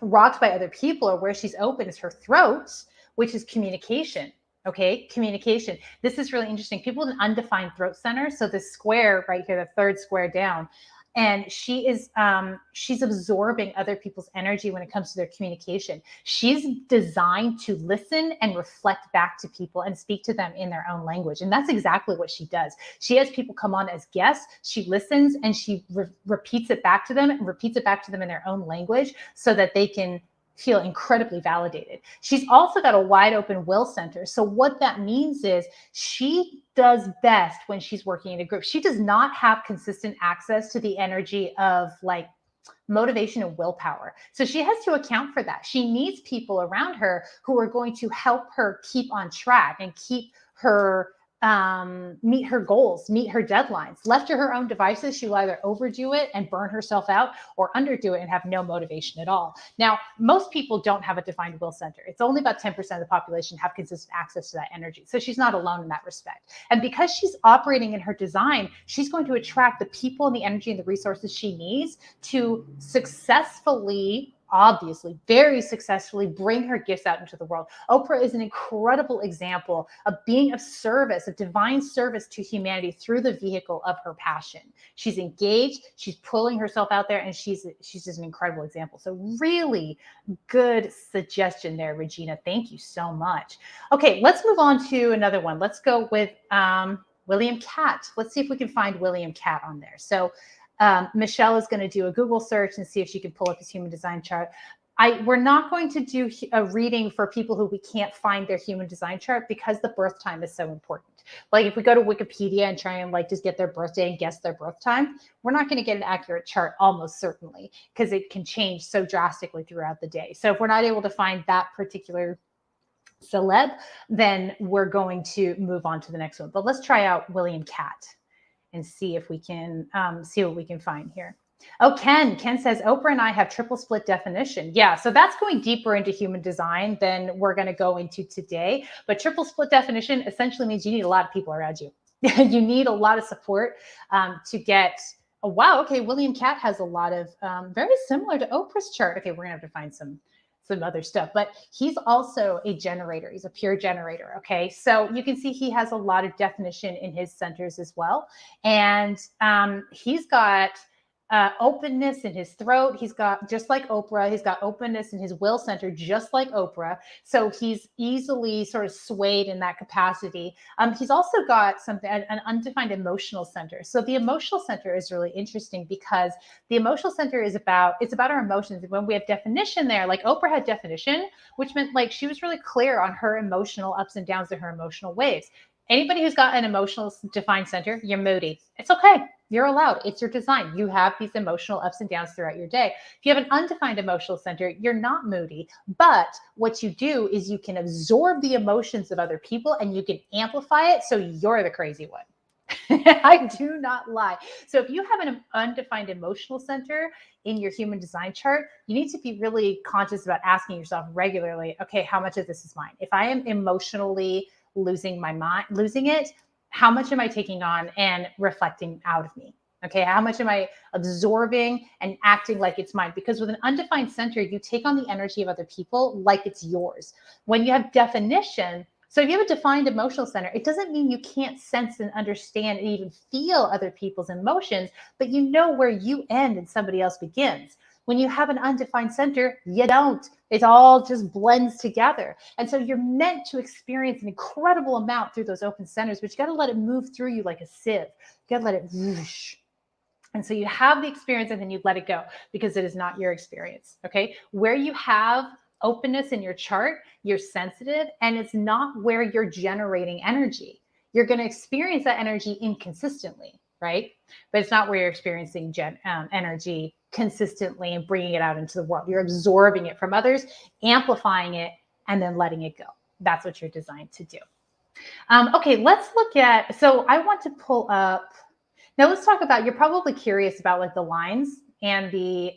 Speaker 1: rocked by other people, or where she's open, is her throat, which is communication. Okay, communication. This is really interesting. People with an undefined throat center. So this square right here, the third square down, and she's absorbing other people's energy when it comes to their communication. She's designed to listen and reflect back to people and speak to them in their own language. And that's exactly what she does. She has people come on as guests. She listens and she repeats it back to them and repeats it back to them in their own language so that they can feel incredibly validated. She's also got a wide open will center. So what that means is she does best when she's working in a group. She does not have consistent access to the energy of like motivation and willpower. So she has to account for that. She needs people around her who are going to help her keep on track and keep her meet her goals, meet her deadlines. Left to her own devices, she will either overdo it and burn herself out or underdo it and have no motivation at all. Now, most people don't have a defined will center. It's only about 10% of the population have consistent access to that energy. So she's not alone in that respect. And because she's operating in her design, she's going to attract the people and the energy and the resources she needs to successfully, obviously, very successfully bring her gifts out into the world. Oprah is an incredible example of being of service, of divine service to humanity through the vehicle of her passion. She's engaged, she's pulling herself out there, and she's just an incredible example. So really good suggestion there, Regina. Thank you so much. Okay, let's move on to another one. Let's go with William Catt. Let's see if we can find William Catt on there. So Michelle is going to do a Google search and see if she can pull up his human design chart. We're not going to do a reading for people who we can't find their human design chart because the birth time is so important. Like if we go to Wikipedia and try and like just get their birthday and guess their birth time, we're not going to get an accurate chart almost certainly because it can change so drastically throughout the day. So if we're not able to find that particular celeb, then we're going to move on to the next one. But let's try out William Catt and see if we can see what we can find here. Oh, Ken says, Oprah and I have triple split definition. Yeah, so that's going deeper into human design than we're going to go into today. But triple split definition essentially means you need a lot of people around you. You need a lot of support to get, oh, wow, okay, William Catt has a lot of, very similar to Oprah's chart. Okay, we're going to have to find some other stuff, but he's also a generator. He's a pure generator. Okay. So you can see he has a lot of definition in his centers as well. And he's got openness in his throat. He's got, just like Oprah, he's got openness in his will center, just like Oprah. So he's easily sort of swayed in that capacity. He's also got an undefined emotional center. So the emotional center is really interesting because the emotional center is about our emotions. When we have definition there, like Oprah had definition, which meant like she was really clear on her emotional ups and downs and her emotional waves. Anybody who's got an emotional defined center, you're moody. It's okay. You're allowed. It's your design. You have these emotional ups and downs throughout your day. If you have an undefined emotional center, you're not moody. But what you do is you can absorb the emotions of other people and you can amplify it so you're the crazy one. I do not lie. So if you have an undefined emotional center in your human design chart, you need to be really conscious about asking yourself regularly, okay, how much of this is mine? If I am emotionally losing my mind, losing it, how much am I taking on and reflecting out of me? Okay, how much am I absorbing and acting like it's mine? Because with an undefined center, you take on the energy of other people like it's yours. When you have definition, so if you have a defined emotional center, it doesn't mean you can't sense and understand and even feel other people's emotions, but you know where you end and somebody else begins. When you have an undefined center, you don't. It all just blends together. And so you're meant to experience an incredible amount through those open centers, but you got to let it move through you like a sieve. You got to let it whoosh. And so you have the experience and then you let it go because it is not your experience. Okay. Where you have openness in your chart, you're sensitive, and it's not where you're generating energy. You're going to experience that energy inconsistently, right? But it's not where you're experiencing energy consistently and bringing it out into the world. You're absorbing it from others, amplifying it, and then letting it go. That's what you're designed to do. Okay, let's look at, so I want to pull up, now let's talk about, you're probably curious about like the lines and the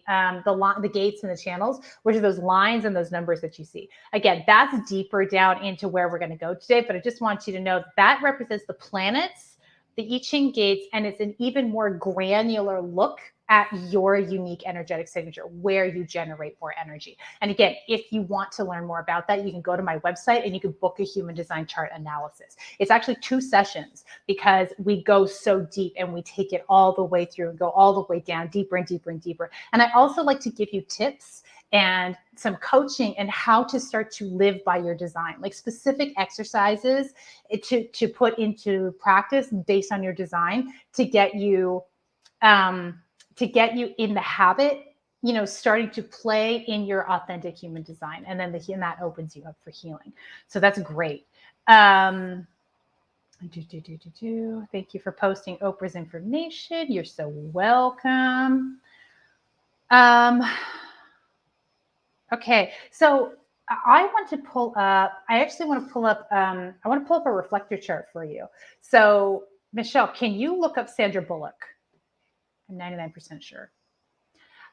Speaker 1: gates and the channels, which are those lines and those numbers that you see. Again, that's deeper down into where we're going to go today, but I just want you to know that represents the planets, the I Ching gates, and it's an even more granular look at your unique energetic signature, where you generate more energy. And again, if you want to learn more about that, you can go to my website and you can book a human design chart analysis. It's actually 2 sessions because we go so deep and we take it all the way through and go all the way down, deeper and deeper and deeper. And I also like to give you tips and some coaching and how to start to live by your design, like specific exercises to put into practice based on your design to get you in the habit, starting to play in your authentic human design. And then that opens you up for healing. So that's great. Thank you for posting Oprah's information. You're so welcome. Okay, so I want to pull up a reflector chart for you. So Michelle, can you look up Sandra Bullock? I'm 99% sure.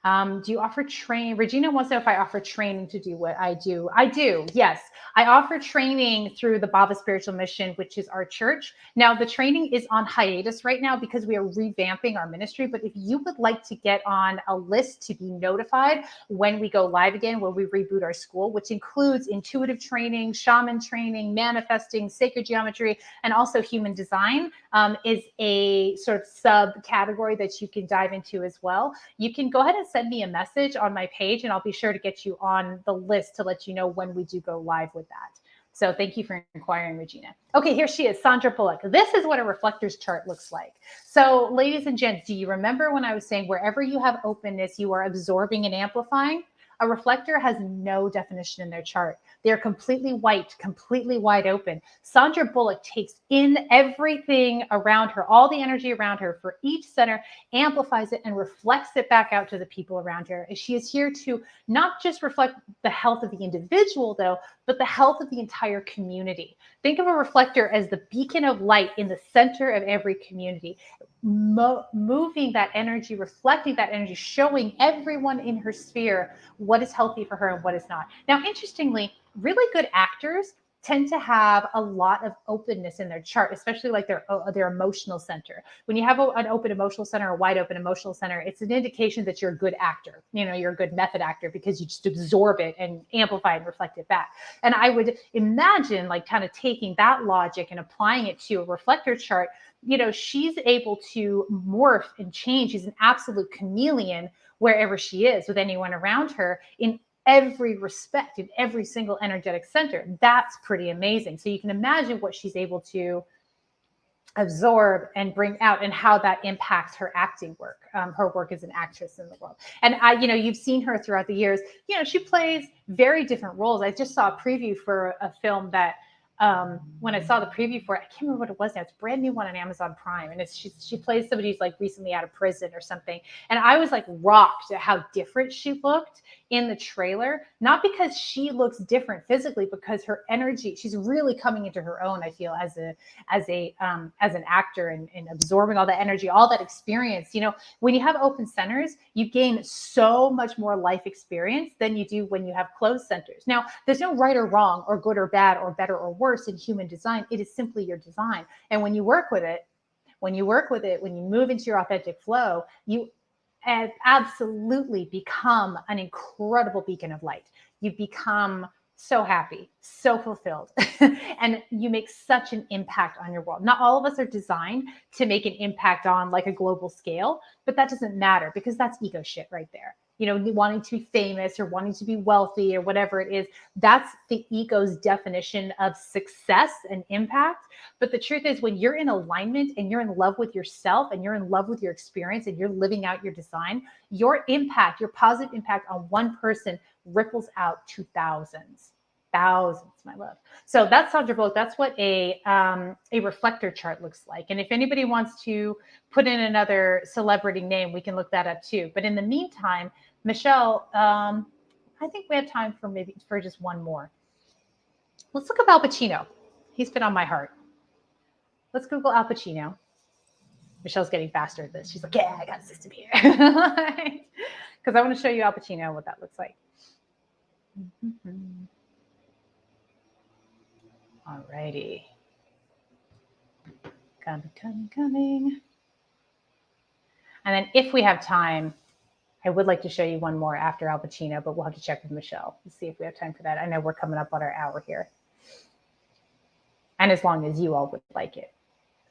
Speaker 1: Do you offer training? Regina wants to know if I offer training to do what I do. I do, yes. I offer training through the Baba Spiritual Mission, which is our church. Now, the training is on hiatus right now because we are revamping our ministry. But if you would like to get on a list to be notified when we go live again, when we reboot our school, which includes intuitive training, shaman training, manifesting, sacred geometry, and also human design, is a sort of subcategory that you can dive into as well. You can go ahead and send me a message on my page and I'll be sure to get you on the list to let you know when we do go live with that. So thank you for inquiring, Regina. Okay, here she is, Sandra Bullock. This is what a reflector's chart looks like. So ladies and gents, do you remember when I was saying wherever you have openness, you are absorbing and amplifying? A reflector has no definition in their chart. They're completely white, completely wide open. Sandra Bullock takes in everything around her, all the energy around her for each center, amplifies it and reflects it back out to the people around her. She is here to not just reflect the health of the individual, though, but the health of the entire community. Think of a reflector as the beacon of light in the center of every community, moving that energy, reflecting that energy, showing everyone in her sphere what is healthy for her and what is not. Now, interestingly, really good actors tend to have a lot of openness in their chart, especially like their emotional center. When you have an open emotional center, a wide open emotional center, it's an indication that you're a good actor. You're a good method actor because you just absorb it and amplify and reflect it back. And I would imagine like kind of taking that logic and applying it to a reflector chart. She's able to morph and change. She's an absolute chameleon wherever she is with anyone around her in every respect, in every single energetic center. That's pretty amazing. So you can imagine what she's able to absorb and bring out and how that impacts her acting work, her work as an actress in the world. And you've seen her throughout the years. She plays very different roles. I just saw a preview for a film that when I saw the preview for it, I can't remember what it was now. It's a brand new one on Amazon Prime. And she plays somebody who's like recently out of prison or something. And I was like rocked at how different she looked in the trailer, not because she looks different physically, because her energy, she's really coming into her own, I feel, as an actor and absorbing all that energy, all that experience. When you have open centers, you gain so much more life experience than you do when you have closed centers. Now, there's no right or wrong or good or bad or better or worse in human design. It is simply your design. And when you work with it, when you move into your authentic flow, you absolutely become an incredible beacon of light. You become so happy, so fulfilled, and you make such an impact on your world. Not all of us are designed to make an impact on like a global scale, but that doesn't matter because that's ego shit right there. Wanting to be famous or wanting to be wealthy or whatever it is, that's the ego's definition of success and impact. But the truth is, when you're in alignment and you're in love with yourself and you're in love with your experience and you're living out your design, your impact, your positive impact on one person ripples out to thousands, my love. So that's Sandra Bullock. That's what a reflector chart looks like. And if anybody wants to put in another celebrity name, we can look that up too. But in the meantime, Michelle, I think we have time for just one more. Let's look up Al Pacino. He's been on my heart. Let's Google Al Pacino. Michelle's getting faster at this. She's like, yeah, I got a system here. Because I want to show you Al Pacino and what that looks like. All righty. Coming. And then if we have time, I would like to show you one more after Al Pacino, but we'll have to check with Michelle to see if we have time for that. I know we're coming up on our hour here. And as long as you all would like it.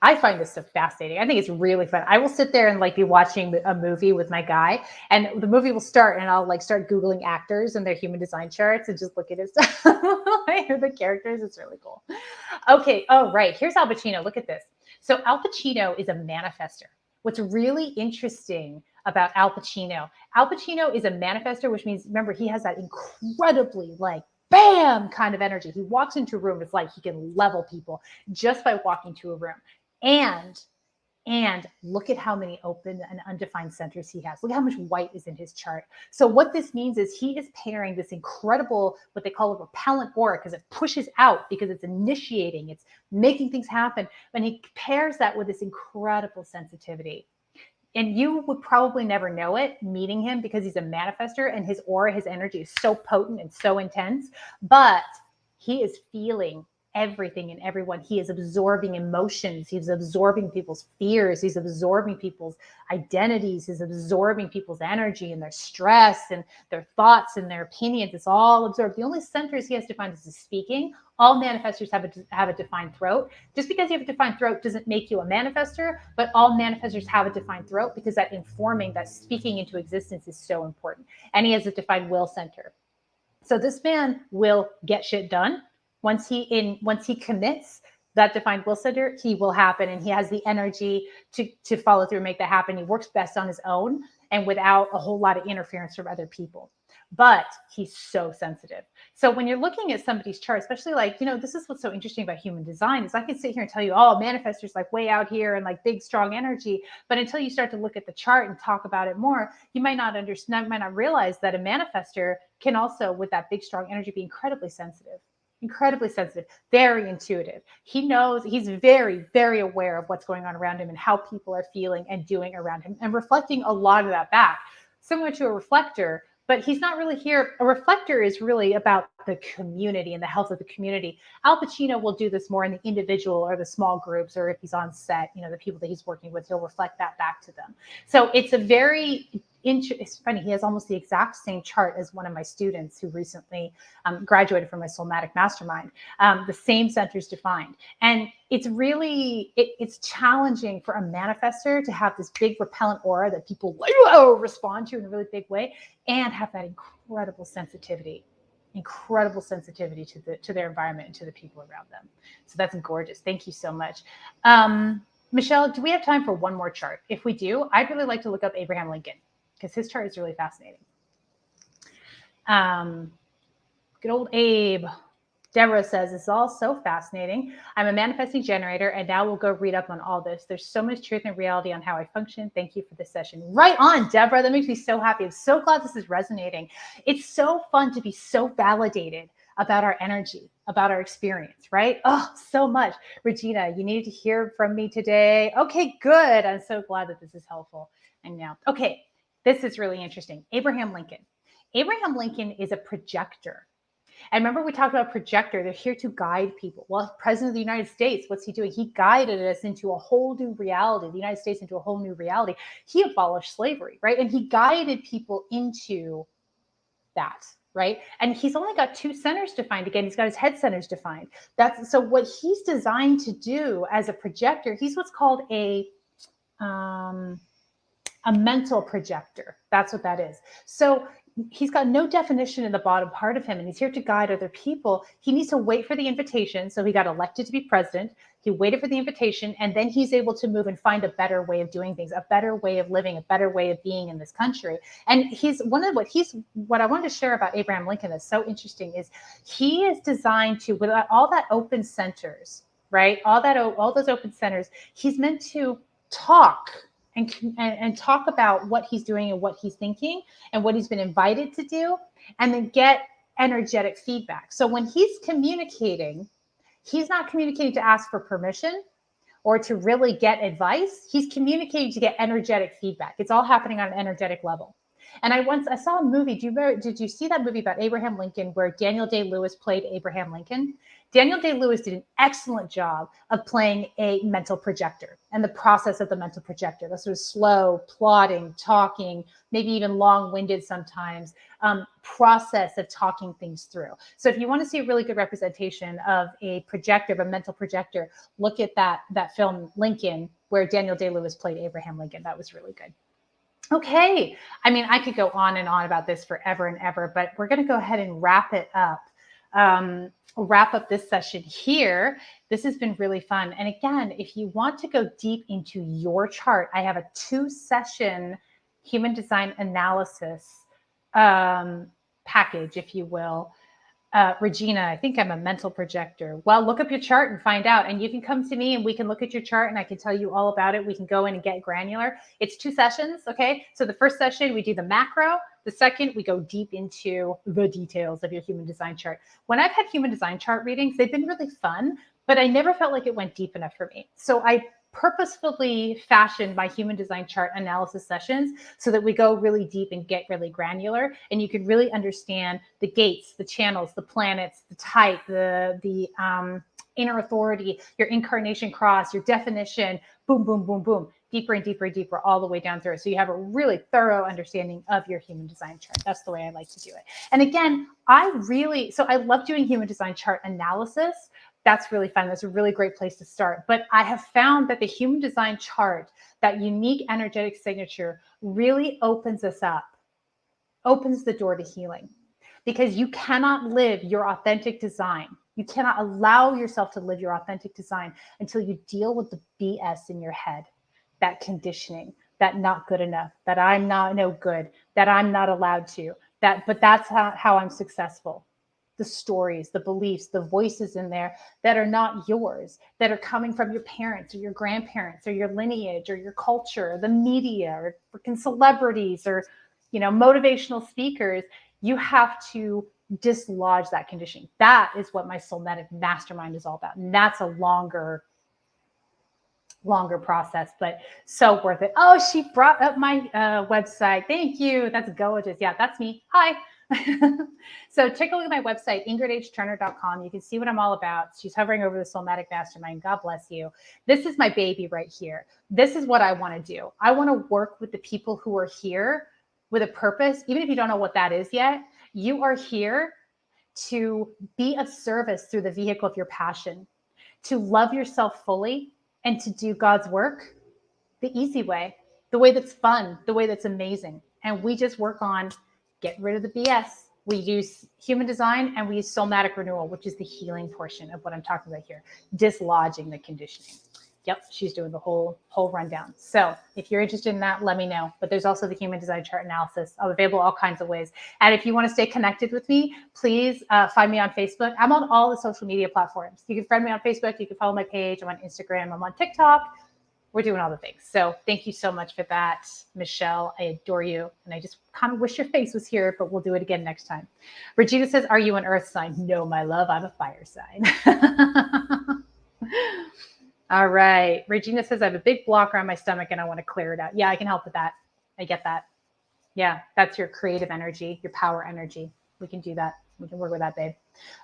Speaker 1: I find this so fascinating. I think it's really fun. I will sit there and like be watching a movie with my guy, and the movie will start, and I'll like start Googling actors and their human design charts and just look at his I hear the characters. It's really cool. Okay. Oh, right. Here's Al Pacino. Look at this. So Al Pacino is a manifester. What's really interesting about Al Pacino is a manifester, which means, remember, he has that incredibly like bam kind of energy. He walks into a room, it's like he can level people just by walking to a room. And look at how many open and undefined centers he has. Look at how much white is in his chart. So what this means is he is pairing this incredible, what they call a repellent aura, because it pushes out, because it's initiating, it's making things happen. And he pairs that with this incredible sensitivity. And you would probably never know it meeting him, because he's a manifester and his aura, his energy is so potent and so intense, but he is feeling everything and everyone. He is absorbing emotions. He's absorbing people's fears. He's absorbing people's identities. He's absorbing people's energy and their stress and their thoughts and their opinions. It's all absorbed. The only centers he has defined is his speaking. All manifestors have a defined throat. Just because you have a defined throat doesn't make you a manifester, but all manifestors have a defined throat, because that informing, that speaking into existence is so important. And he has a defined will center. So this man will get shit done. Once he commits that defined will center, he will happen, and he has the energy to follow through and make that happen. He works best on his own and without a whole lot of interference from other people. But he's so sensitive. So when you're looking at somebody's chart, especially like, this is what's so interesting about human design, is I can sit here and tell you, oh, manifestors like way out here and like big, strong energy. But until you start to look at the chart and talk about it more, you might not understand, might not realize that a manifestor can also, with that big, strong energy, be incredibly sensitive, very intuitive. He knows, he's very, very aware of what's going on around him and how people are feeling and doing around him, and reflecting a lot of that back, similar to a reflector. But he's not really here. A reflector is really about the community and the health of the community. Al Pacino will do this more in the individual or the small groups, or if he's on set, the people that he's working with, he'll reflect that back to them. So it's a very it's funny. He has almost the exact same chart as one of my students who recently graduated from my Soulmatic Mastermind. The same centers defined. And it's really, it's challenging for a manifestor to have this big repellent aura that people respond to in a really big way, and have that incredible sensitivity to their environment and to the people around them. So that's gorgeous. Thank you so much. Michelle, do we have time for one more chart? If we do, I'd really like to look up Abraham Lincoln, because his chart is really fascinating. Good old Abe. Deborah says, it's all so fascinating. I'm a manifesting generator, and now we'll go read up on all this. There's so much truth and reality on how I function. Thank you for this session. Right on, Deborah. That makes me so happy. I'm so glad this is resonating. It's so fun to be so validated about our energy, about our experience, right? Oh, so much. Regina, you needed to hear from me today. Okay, good. I'm so glad that this is helpful. And now, okay, this is really interesting. Abraham Lincoln. Abraham Lincoln is a projector. And remember, we talked about projector. They're here to guide people. Well, President of the United States, what's he doing? He guided us into a whole new reality, the United States into a whole new reality. He abolished slavery, right? And he guided people into that, right? And he's only got 2 centers defined. Again, he's got his head centers defined. So what he's designed to do as a projector, he's what's called a mental projector. That's what that is. So he's got no definition in the bottom part of him, and he's here to guide other people. He needs to wait for the invitation. So he got elected to be president. He waited for the invitation, and then he's able to move and find a better way of doing things, a better way of living, a better way of being in this country. And what I wanted to share about Abraham Lincoln that's so interesting is he is designed to, with all that open centers, right? All those open centers, he's meant to talk and talk about what he's doing and what he's thinking and what he's been invited to do, and then get energetic feedback. So when he's communicating, he's not communicating to ask for permission or to really get advice. He's communicating to get energetic feedback. It's all happening on an energetic level. And I saw a movie. Did you see that movie about Abraham Lincoln where Daniel Day-Lewis played Abraham Lincoln? Daniel Day-Lewis did an excellent job of playing a mental projector and the process of the mental projector. That sort of slow, plodding, talking, maybe even long-winded sometimes, process of talking things through. So if you want to see a really good representation of a projector, of a mental projector, look at that film Lincoln, where Daniel Day-Lewis played Abraham Lincoln. That was really good. Okay. I mean, I could go on and on about this forever and ever, but we're going to go ahead and wrap it up. Wrap up this session here. This has been really fun. And again, if you want to go deep into your chart, I have a 2-session human design analysis package, if you will. Regina, I think I'm a mental projector. Well, look up your chart and find out. And you can come to me and we can look at your chart and I can tell you all about it. We can go in and get granular. It's 2 sessions. Okay. So the first session, we do the macro. The second, we go deep into the details of your human design chart. When I've had human design chart readings, they've been really fun, but I never felt like it went deep enough for me. So I purposefully fashioned my human design chart analysis sessions so that we go really deep and get really granular, and you can really understand the gates, the channels, the planets, the type, the inner authority, your incarnation cross, your definition, boom, boom, boom, boom, deeper and deeper and deeper, all the way down through. So you have a really thorough understanding of your human design chart. That's the way I like to do it. And again, I love doing human design chart analysis. That's really fun. That's a really great place to start. But I have found that the human design chart, that unique energetic signature, really opens us up, opens the door to healing, because you cannot live your authentic design. You cannot allow yourself to live your authentic design until you deal with the BS in your head, that conditioning, that not good enough, that I'm not no good, that I'm not allowed to, but that's how I'm successful. The stories, the beliefs, the voices in there that are not yours, that are coming from your parents or your grandparents or your lineage or your culture, or the media, or freaking celebrities, or motivational speakers. You have to dislodge that conditioning. That is what my soulmatic mastermind is all about. And that's a longer process, but so worth it. Oh, she brought up my website. Thank you. That's gorgeous. Yeah, that's me. Hi. So take a look at my website, ingridhturner.com. You can see what I'm all about. She's hovering over the soulmatic mastermind. God bless you. This is my baby right here. This is what I want to do. I want to work with the people who are here with a purpose. Even if you don't know what that is yet, you are here to be of service through the vehicle of your passion, to love yourself fully, and to do God's work the easy way, the way that's fun, the way that's amazing. And we just work on getting rid of the BS. We use human design and we use soulmatic renewal, which is the healing portion of what I'm talking about here, dislodging the conditioning. Yep, she's doing the whole rundown. So if you're interested in that, let me know. But there's also the human design chart analysis. I'm available all kinds of ways. And if you want to stay connected with me, please find me on Facebook. I'm on all the social media platforms. You can friend me on Facebook. You can follow my page. I'm on Instagram. I'm on TikTok. We're doing all the things. So thank you so much for that, Michelle. I adore you. And I just kind of wish your face was here, but we'll do it again next time. Regina says, are you an earth sign? No, my love, I'm a fire sign. All right. Regina says, I have a big blocker on my stomach and I want to clear it out. Yeah, I can help with that. I get that. Yeah, that's your creative energy, your power energy. We can do that. We can work with that, babe.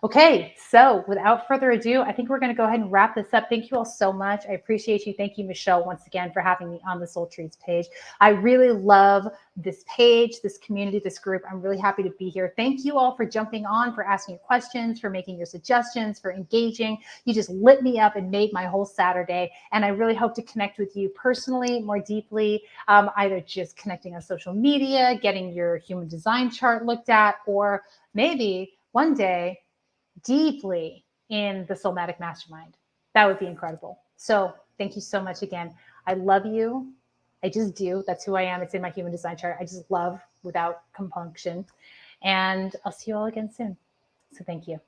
Speaker 1: Okay, so without further ado, I think we're going to go ahead and wrap this up. Thank you all so much. I appreciate you. Thank you, Michelle, once again for having me on the Soul Treats page. I really love this page, this community, this group. I'm really happy to be here. Thank you all for jumping on, for asking your questions, for making your suggestions, for engaging. You just lit me up and made my whole Saturday. And I really hope to connect with you personally, more deeply, either just connecting on social media, getting your human design chart looked at, or maybe one day deeply in the soulmatic mastermind. That would be incredible. So thank you so much again. I love you. I just do. That's who I am. It's in my human design chart. I just love without compunction. And I'll see you all again soon. So thank you.